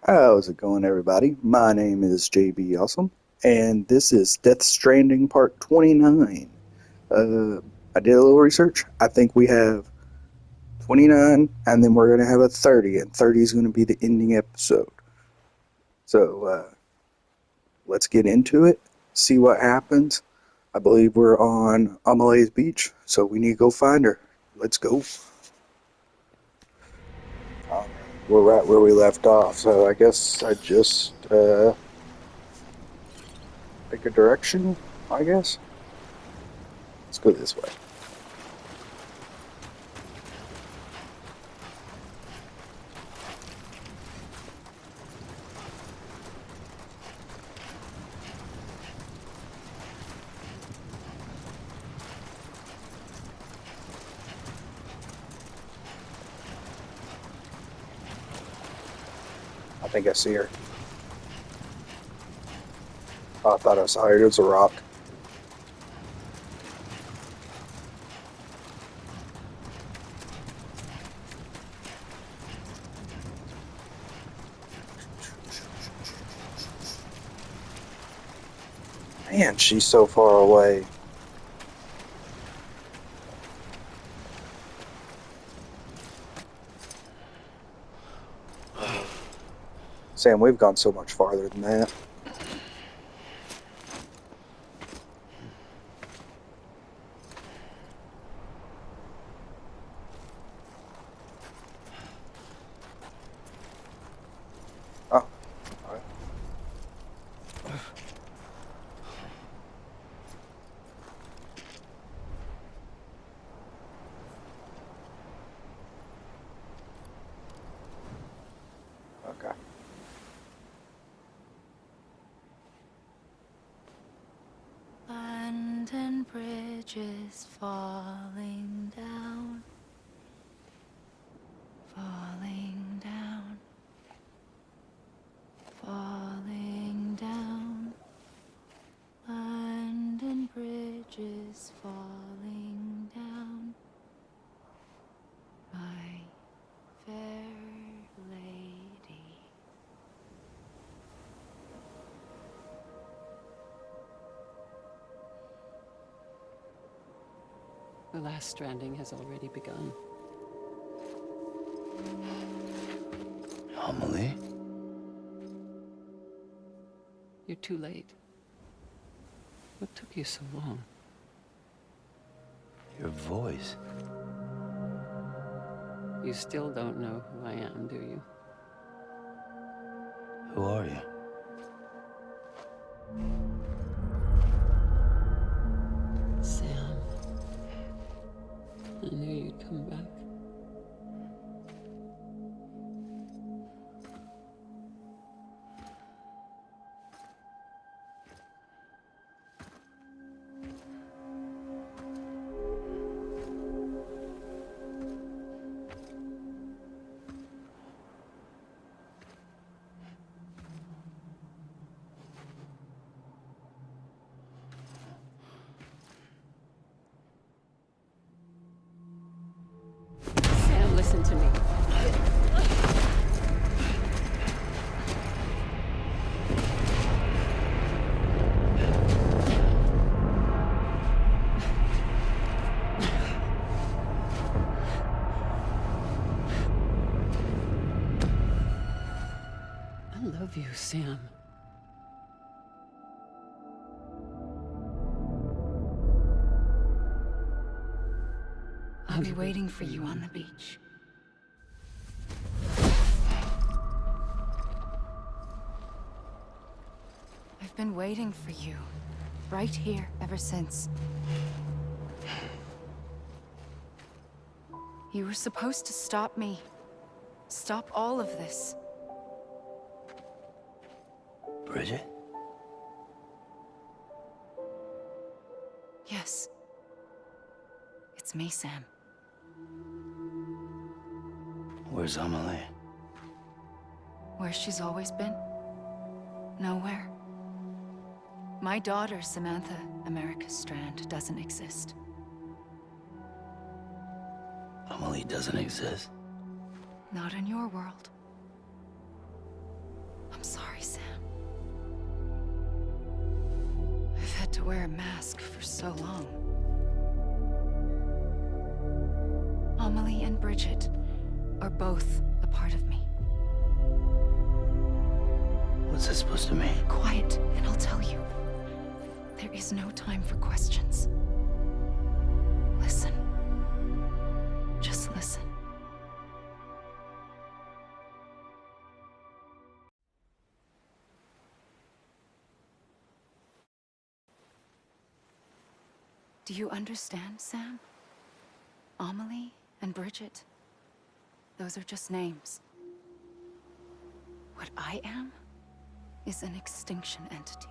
How's it going, everybody? My name is JB Awesome, and this is Death Stranding Part 29. Uh, I did a little research. I think we have 29, and then we're going to have a 30, and 30 is going to be the ending episode. So let's get into it, see what happens. I believe we're on Amale's beach, so we need to go find her. Let's go. Alright, we're right where we left off, so I guess I just pick a direction, I guess. Let's go this way. I think I see her. Oh, I thought I saw her. It was a rock. Man, she's so far away. Sam, we've gone so much farther than that. Oh, all right. Okay. London Bridge is falling down, falling down, falling down. London Bridge is falling down, my fair lady. The last stranding has already begun. Amelie? You're too late. What took you so long? Your voice. You still don't know who I am, do you? Who are you? Sam. I knew you'd come back. Sam, listen to me. I love you, Sam. I'll be waiting for you on the beach. I've been waiting for you, right here, ever since. You were supposed to stop me. Stop all of this. Bridget? Yes. It's me, Sam. Where's Amelie? Where she's always been? Nowhere. My daughter, Samantha America Strand, doesn't exist. Amelie doesn't exist. Not in your world. I'm sorry, Sam. I've had to wear a mask for so long. Amelie and Bridget are both a part of me. What's this supposed to mean? Quiet, and I'll tell you. There is no time for questions. Listen. Just listen. Do you understand, Sam? Amelie and Bridget, those are just names. What I am is an extinction entity.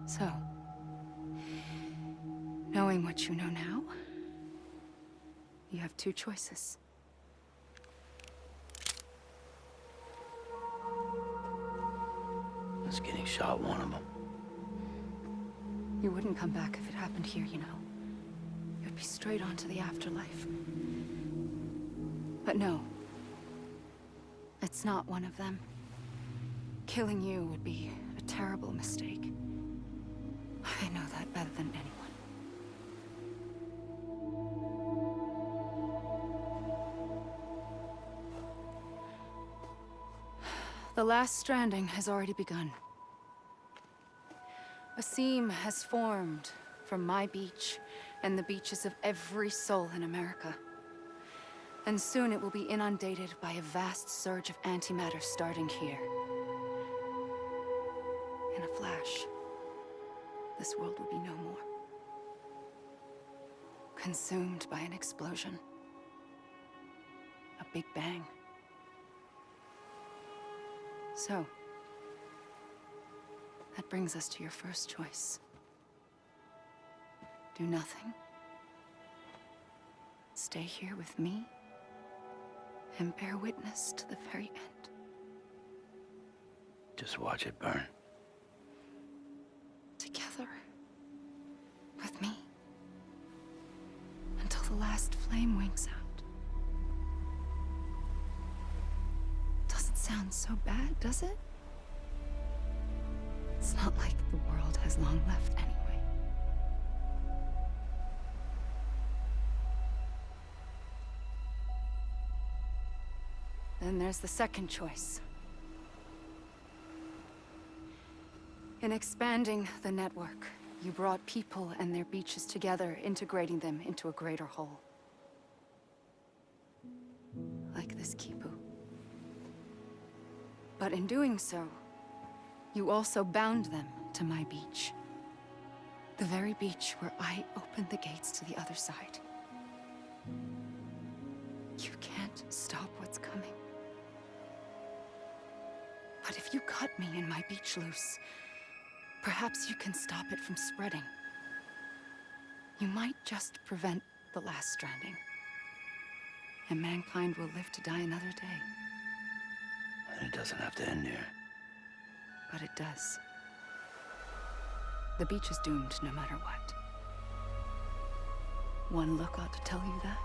So, knowing what you know now, you have two choices. Is getting shot one of them? You wouldn't come back if it happened here, you know. You'd be straight on to the afterlife. But no. It's not one of them. Killing you would be a terrible mistake. I know that better than anyone. The last stranding has already begun. A seam has formed from my beach and the beaches of every soul in America. And soon it will be inundated by a vast surge of antimatter starting here. In a flash, this world will be no more. Consumed by an explosion. A big bang. So, that brings us to your first choice. Do nothing. Stay here with me and bear witness to the very end. Just watch it burn. Together. With me. Until the last flame winks out. Doesn't sound so bad, does it? It's not like the world has long left anyway. Then there's the second choice. In expanding the network, you brought people and their beaches together, integrating them into a greater whole. Like this Kipu. But in doing so, you also bound them to my beach. The very beach where I opened the gates to the other side. You can't stop what's coming. But if you cut me and my beach loose, perhaps you can stop it from spreading. You might just prevent the last stranding. And mankind will live to die another day. And it doesn't have to end here. But it does. The beach is doomed no matter what. One look ought to tell you that.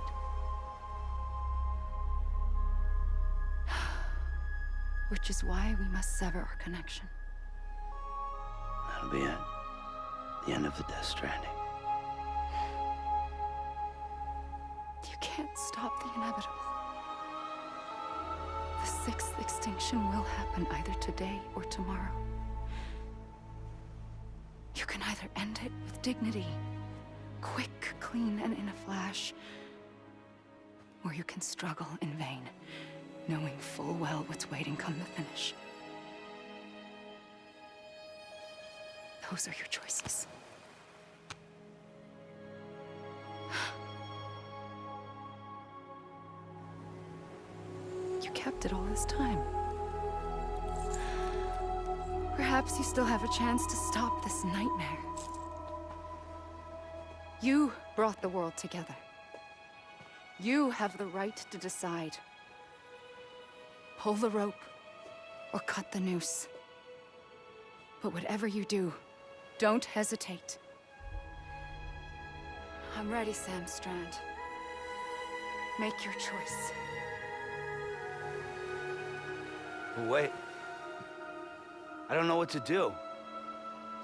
Which is why we must sever our connection. That'll be it. The end of the Death Stranding. You can't stop the inevitable. The sixth extinction will happen either today or tomorrow. You can either end it with dignity, quick, clean, and in a flash, or you can struggle in vain, knowing full well what's waiting come the finish. Those are your choices. You kept it all this time. Perhaps you still have a chance to stop this nightmare. You brought the world together. You have the right to decide. Pull the rope or cut the noose. But whatever you do, don't hesitate. I'm ready, Sam Strand. Make your choice. But wait. I don't know what to do.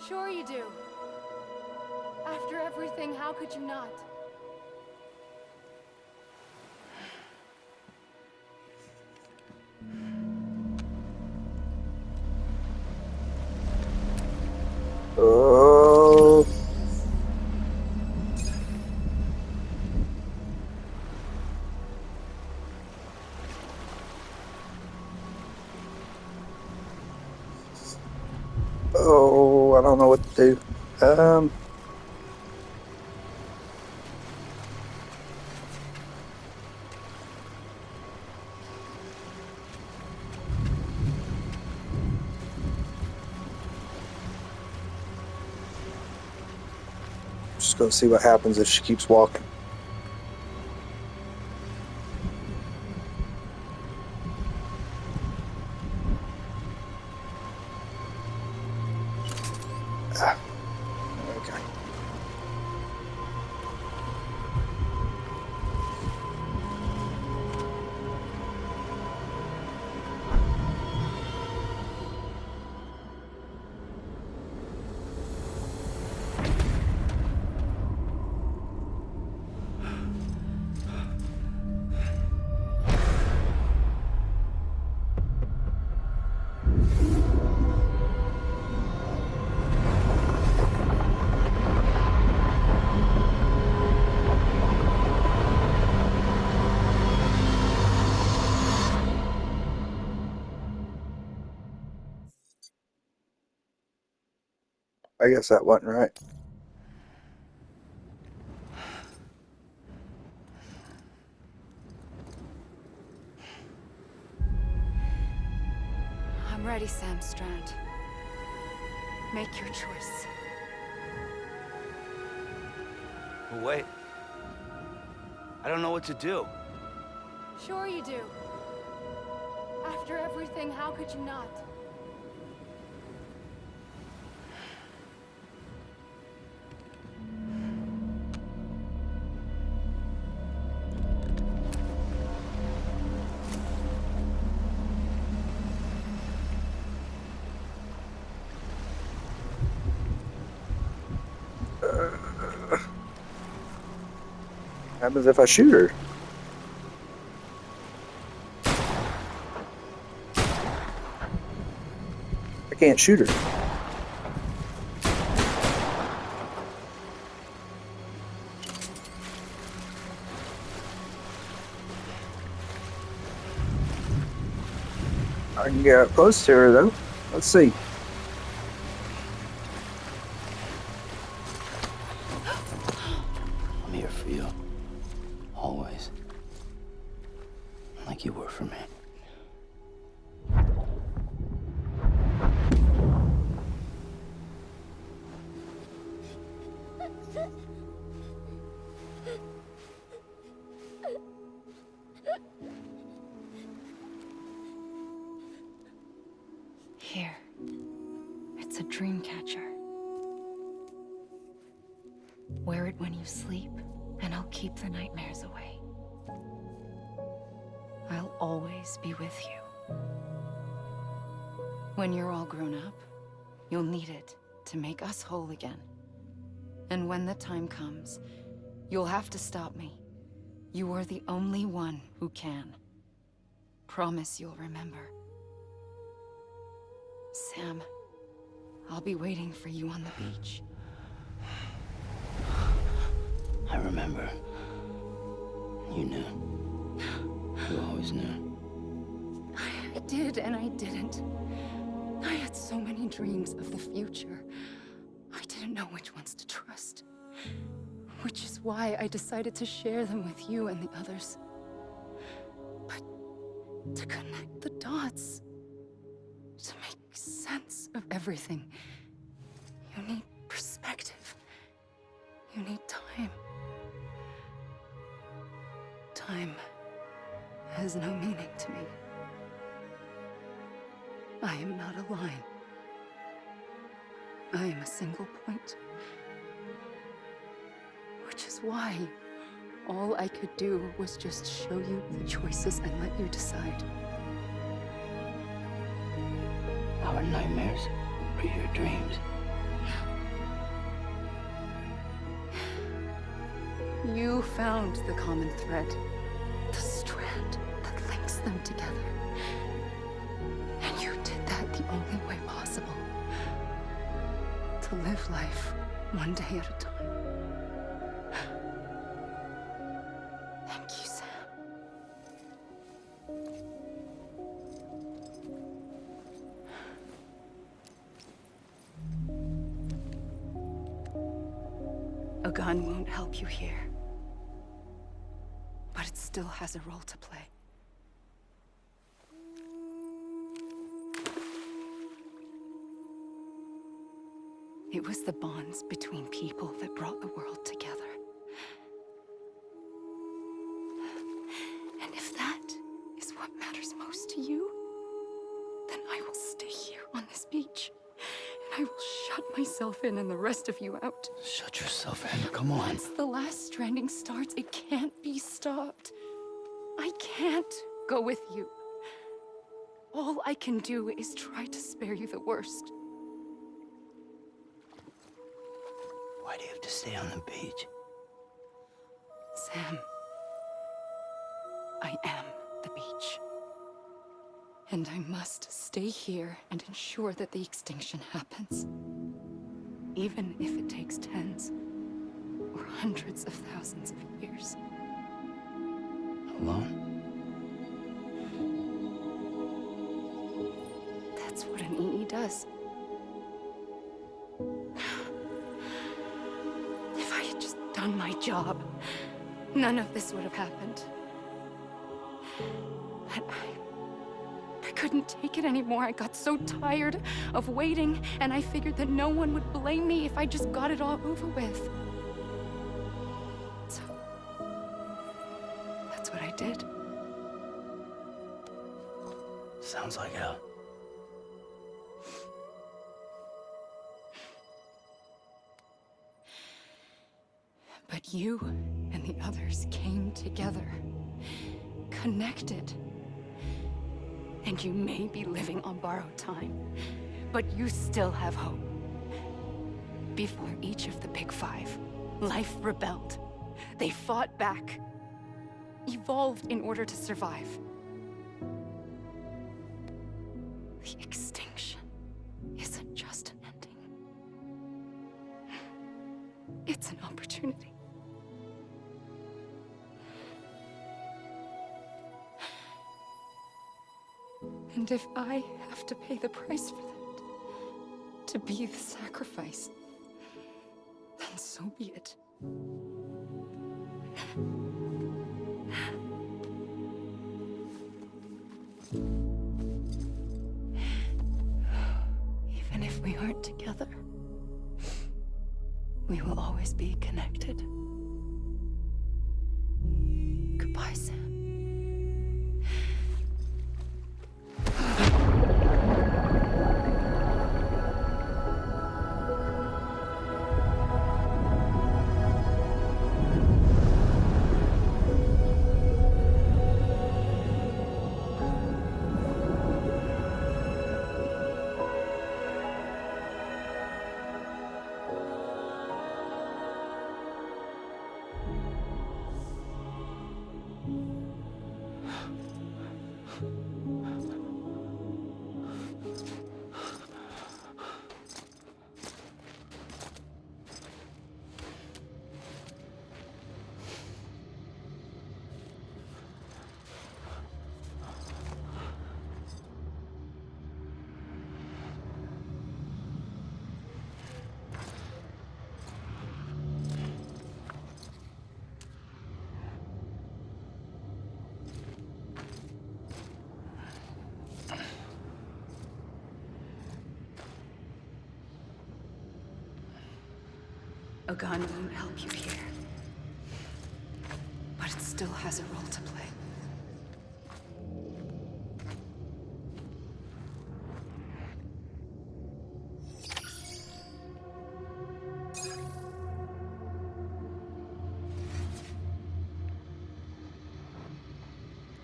Sure you do. After everything, how could you not? Oh. Oh, I don't know what to do. Just gonna see what happens if she keeps walking. Ah, okay. I guess that wasn't right. I'm ready, Sam Strand. Make your choice. But wait. I don't know what to do. Sure you do. After everything, how could you not? Happens if I shoot her. I can't shoot her. I can get up close to her though. Let's see. I'm here for you. Always. Like you were for me. Here. It's a dream catcher. Wear it when you sleep, and I'll keep the nightmares away. I'll always be with you. When you're all grown up, you'll need it to make us whole again. And when the time comes, you'll have to stop me. You are the only one who can. Promise you'll remember. Sam, I'll be waiting for you on the beach. I remember. You knew. You always knew. I did and I didn't. I had so many dreams of the future. I didn't know which ones to trust. Which is why I decided to share them with you and the others. But to connect the dots, to make sense of everything, you need perspective. You need time. Time has no meaning to me. I am not a line. I am a single point. Which is why all I could do was just show you the choices and let you decide. our nightmares or your dreams. You found the common thread, the strand that links them together. And you did that the only way possible. To live life one day at a time. Thank you, Sam. A gun won't help you here. But it still has a role to play. It was the bonds between people that brought the world together. And if that is what matters most to you, then I will stay here on this beach. And I will shut myself in and the rest of you out. Shut yourself in. Come on. Once the last stranding starts, it can't be stopped. I can't go with you. All I can do is try to spare you the worst. Why do you have to stay on the beach? Sam, I am the beach. And I must stay here and ensure that the extinction happens. Even if it takes tens or hundreds of thousands of years. Alone? That's what an EE does. If I had just done my job, none of this would have happened. But I couldn't take it anymore. I got so tired of waiting, and I figured that no one would blame me if I just got it all over with. So, that's what I did. Sounds like hell. But you and the others came together, connected. And you may be living on borrowed time, but you still have hope. Before each of the Big Five, life rebelled. They fought back, evolved in order to survive. The extinction isn't just an ending. It's an opportunity. And if I have to pay the price for that, to be the sacrifice, then so be it. Even if we aren't together, we will always be connected. Goodbye, Sam. A gun won't help you here. But it still has a role to play.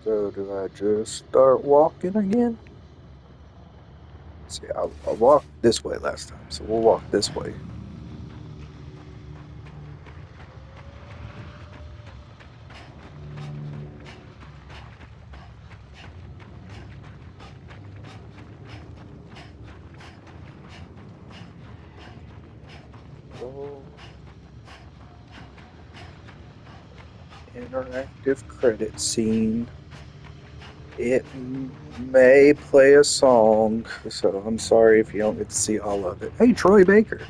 So do I just start walking again? See, I walked this way last time, so we'll walk this way. Oh. Interactive credit scene. It may play a song, so I'm sorry if you don't get to see all of it. Hey, Troy Baker.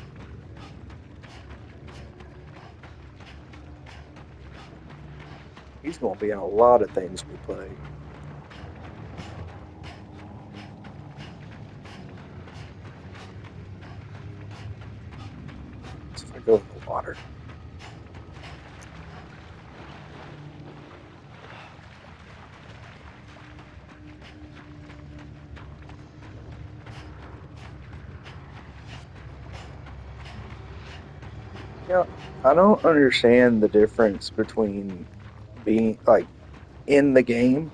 He's going to be in a lot of things we play. So if I go in the water. Yeah, I don't understand the difference between being like in the game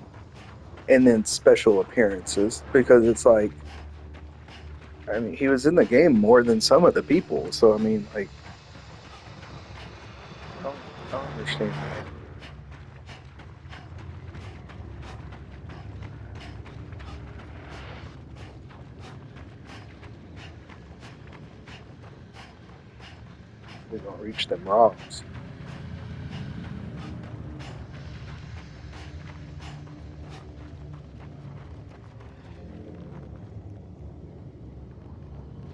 and then special appearances because it's like, I mean, he was in the game more than some of the people, so I mean, like, I don't understand that. We're gonna reach them rocks.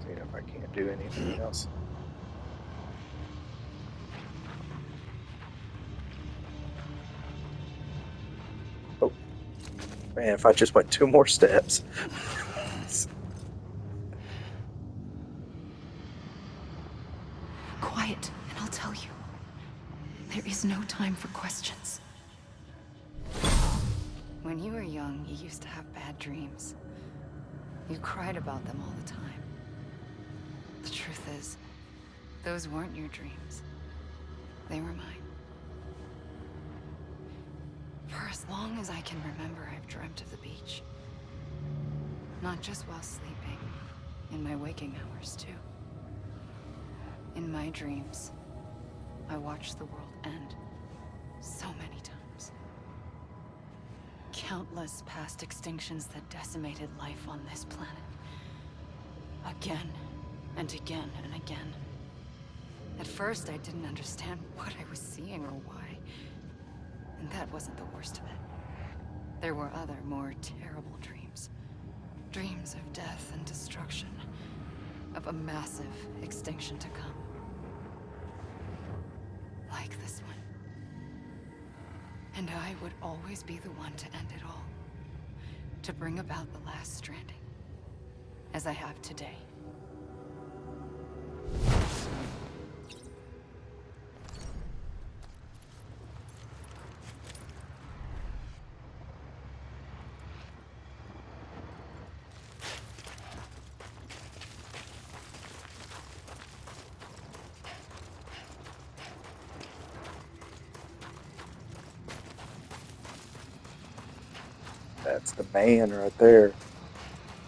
Seeing if I can't do anything else. Oh, man, if I just went 2 more steps. Quiet, and I'll tell you. There is no time for questions. When you were young, you used to have bad dreams. You cried about them all the time. The truth is, those weren't your dreams. They were mine. For as long as I can remember, I've dreamt of the beach. Not just while sleeping, in my waking hours, too. In my dreams, I watched the world end so many times. Countless past extinctions that decimated life on this planet. Again, and again, and again. At first, I didn't understand what I was seeing or why. And that wasn't the worst of it. There were other, more terrible dreams. Dreams of death and destruction. Of a massive extinction to come. Like this one. And I would always be the one to end it all. To bring about the last stranding. As I have today. That's the man right there.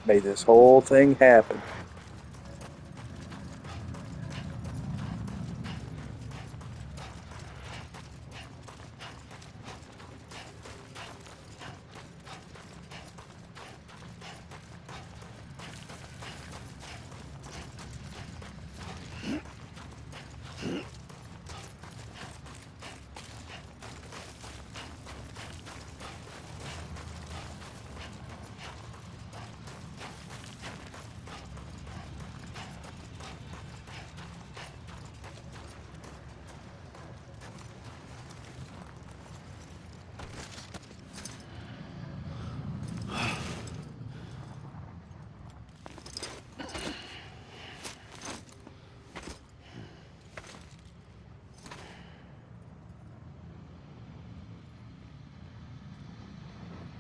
Made this whole thing happen.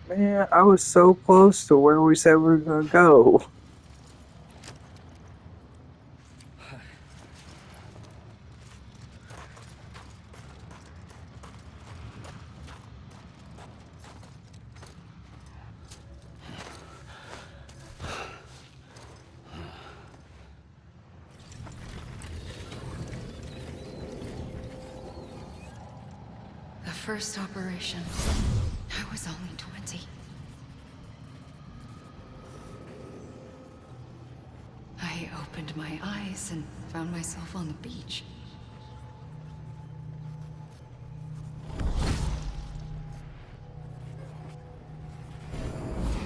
Man, I was so close to where we said we were gonna go. first operation, I was only 20. I opened my eyes and found myself on the beach.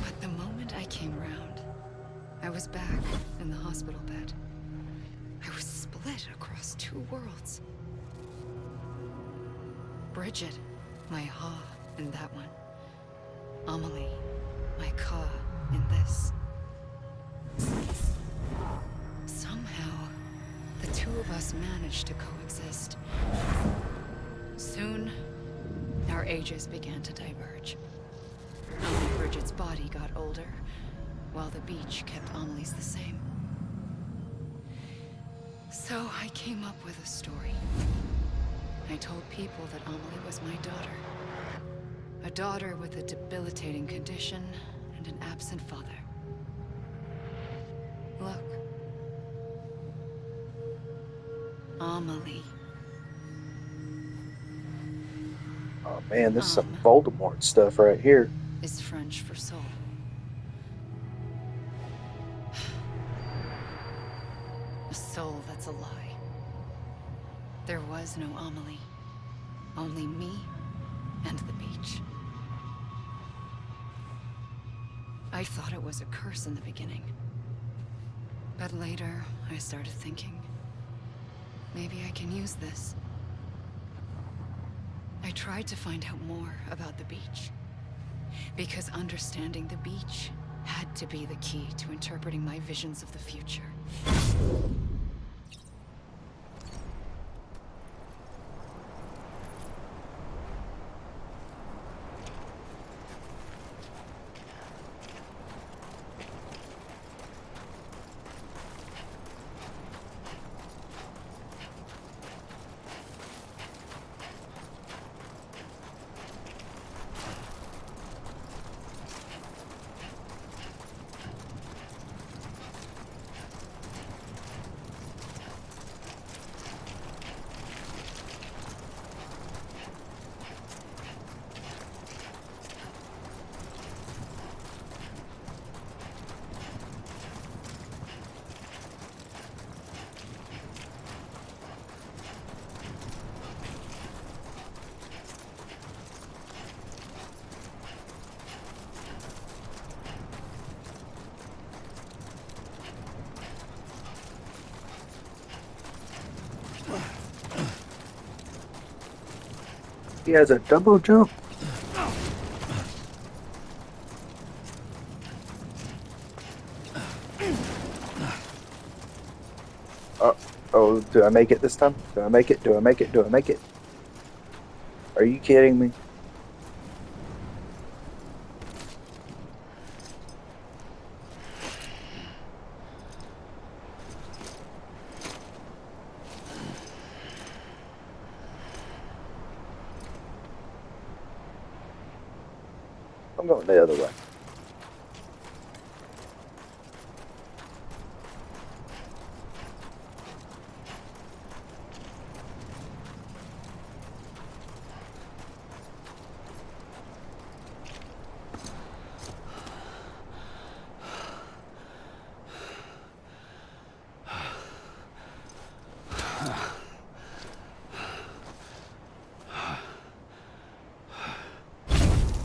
But the moment I came round, I was back in the hospital bed. I was split across two worlds. Bridget, my Ha in that one. Amelie, my Ka in this. Somehow, the two of us managed to coexist. Soon, our ages began to diverge. Only Bridget's body got older, while the beach kept Amelie's the same. So I came up with a story. I told people that Amelie was my daughter. A daughter with a debilitating condition and an absent father. Look. Amelie. Oh man, this is some Voldemort stuff right here. Is French for soul. A soul that's a lie. There was no Amelie. Only me and the beach. I thought it was a curse in the beginning. But later, I started thinking, maybe I can use this. I tried to find out more about the beach. Because understanding the beach had to be the key to interpreting my visions of the future. He has a double jump. Oh, do I make it this time? Do I make it? Do I make it? Do I make it? Are you kidding me? I'm going the other way.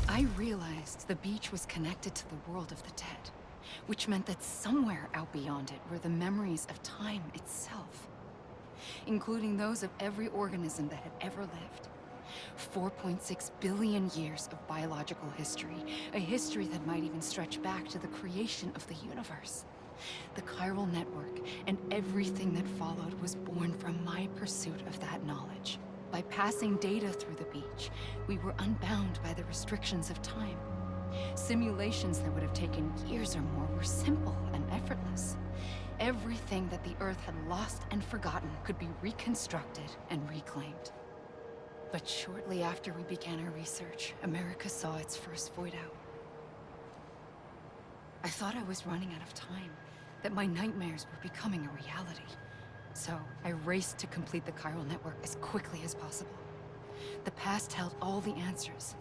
I realized the beach was connected to the world of the dead, which meant that somewhere out beyond it were the memories of time itself, including those of every organism that had ever lived. 4.6 billion years of biological history, a history that might even stretch back to the creation of the universe. The chiral network and everything that followed was born from my pursuit of that knowledge. By passing data through the beach, we were unbound by the restrictions of time. Simulations that would have taken years or more were simple and effortless. Everything that the Earth had lost and forgotten could be reconstructed and reclaimed. But shortly after we began our research, America saw its first void out. I thought I was running out of time, that my nightmares were becoming a reality. So I raced to complete the chiral network as quickly as possible. The past held all the answers.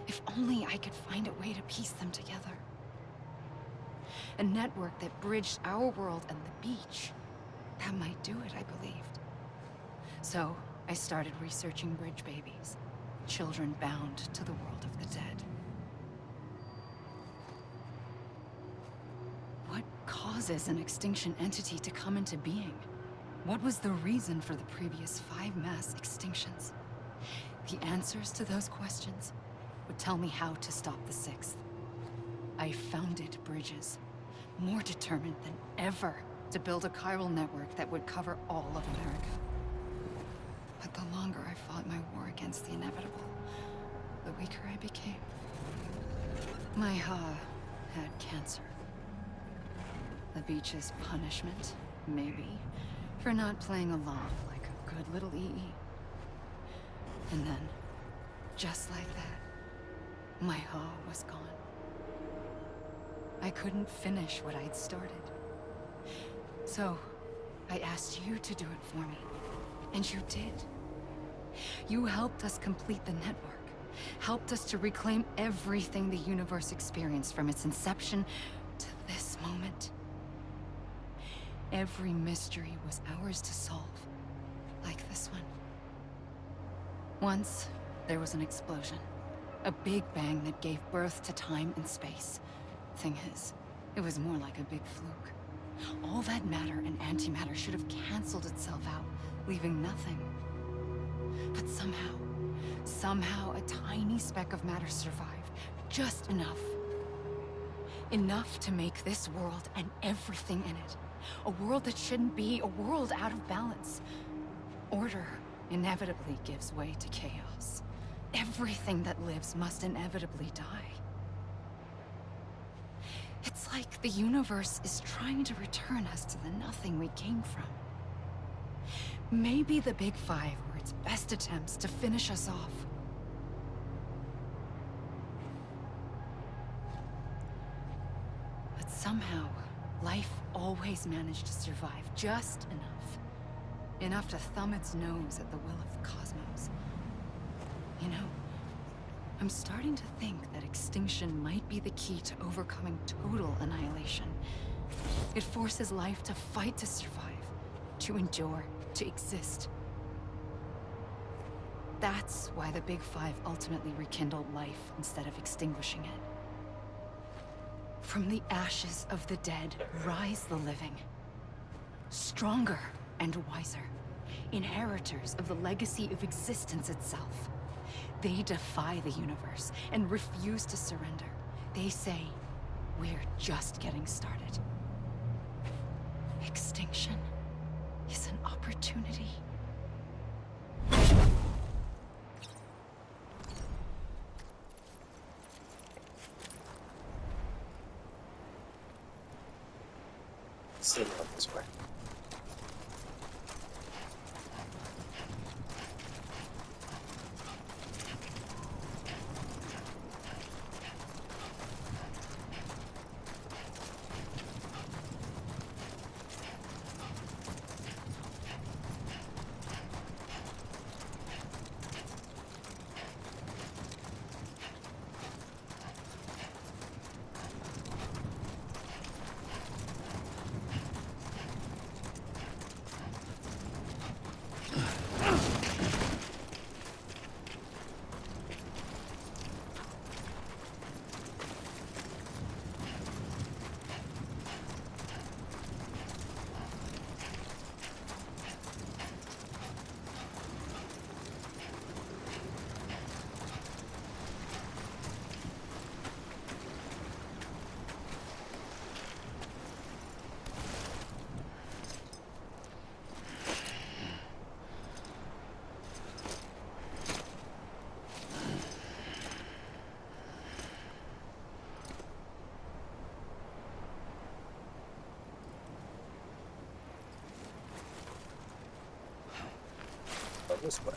If only I could find a way to piece them together. A network that bridged our world and the beach. That might do it, I believed. So, I started researching bridge babies. Children bound to the world of the dead. What causes an extinction entity to come into being? What was the reason for the previous 5 mass extinctions? The answers to those questions would tell me how to stop the 6th. I founded bridges, more determined than ever to build a chiral network that would cover all of America. But the longer I fought my war against the inevitable, the weaker I became. My Ha had cancer. The beach's punishment, maybe, for not playing along like a good little EE. And then, just like that, my Ha was gone. I couldn't finish what I'd started. So, I asked you to do it for me. And you did. You helped us complete the network. Helped us to reclaim everything the universe experienced from its inception to this moment. Every mystery was ours to solve. Like this one. Once, there was an explosion. A big bang that gave birth to time and space. Thing is, it was more like a big fluke. All that matter and antimatter should have canceled itself out, leaving nothing. But somehow a tiny speck of matter survived. Just enough. Enough to make this world and everything in it. A world that shouldn't be, a world out of balance. Order inevitably gives way to chaos. Everything that lives must inevitably die. It's like the universe is trying to return us to the nothing we came from. Maybe the Big Five were its best attempts to finish us off. But somehow, life always managed to survive just enough. Enough to thumb its nose at the will of the cosmos. You know, I'm starting to think that extinction might be the key to overcoming total annihilation. It forces life to fight to survive, to endure, to exist. That's why the Big Five ultimately rekindled life instead of extinguishing it. From the ashes of the dead rise the living. Stronger and wiser. Inheritors of the legacy of existence itself. They defy the universe and refuse to surrender. They say, we're just getting started. Extinction is an opportunity. Sit out this way. This way.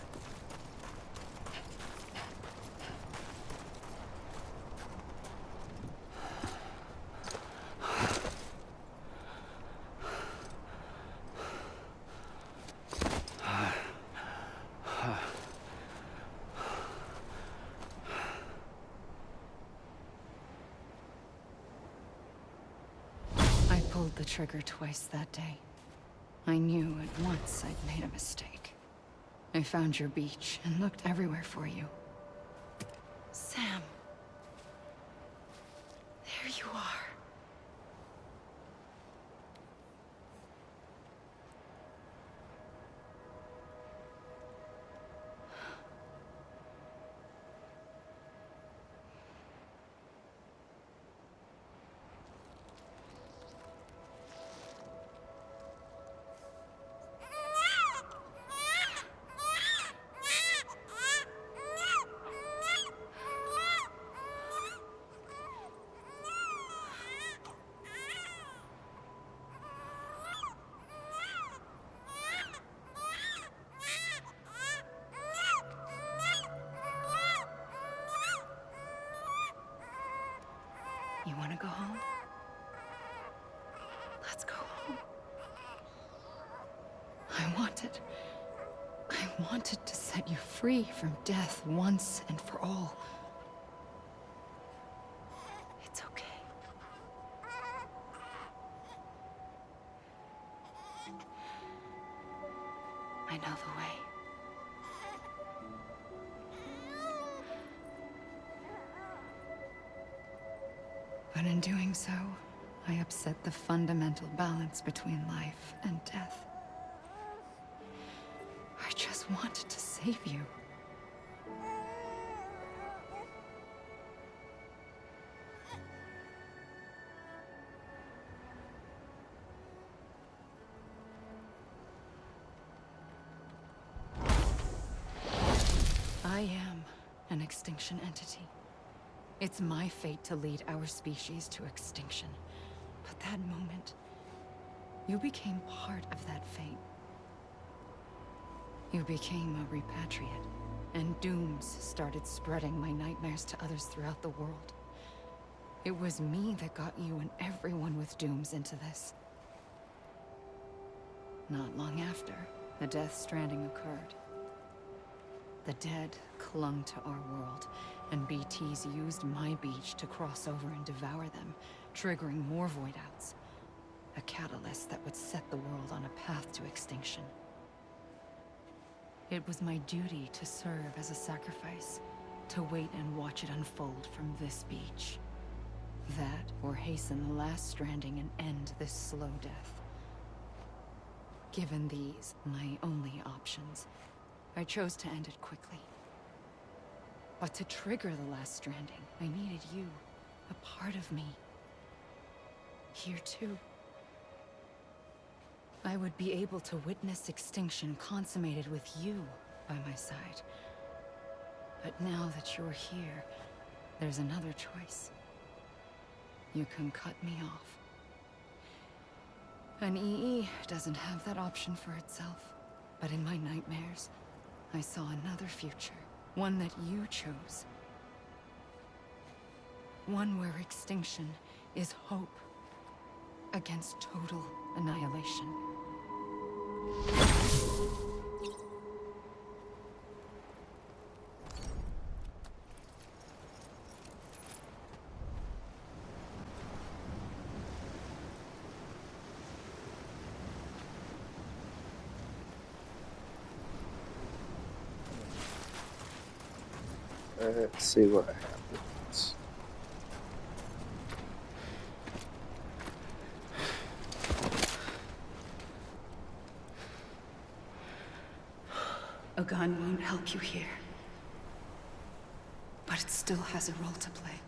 pulled the trigger twice that day. I knew at once I'd made a mistake. I found your beach and looked everywhere for you. Sam. There you are. You want to go home? Let's go home. I wanted to set you free from death once and for all. It's okay. I know the way. But in doing so, I upset the fundamental balance between life and death. I just wanted to save you. I am an extinction entity. It's my fate to lead our species to extinction. But that moment, you became part of that fate. You became a repatriate, and dooms started spreading my nightmares to others throughout the world. It was me that got you and everyone with dooms into this. Not long after, the Death Stranding occurred. The dead clung to our world, and BTs used my beach to cross over and devour them, triggering more void outs. A catalyst that would set the world on a path to extinction. It was my duty to serve as a sacrifice, to wait and watch it unfold from this beach. That, or hasten the last stranding and end this slow death. Given these, my only options, I chose to end it quickly. But to trigger the last stranding, I needed you, a part of me. Here too. I would be able to witness extinction consummated with you by my side. But now that you're here, there's another choice. You can cut me off. An EE doesn't have that option for itself. But in my nightmares, I saw another future. One that you chose. One where extinction is hope against total annihilation. Let's see what happens. A gun won't help you here. But it still has a role to play.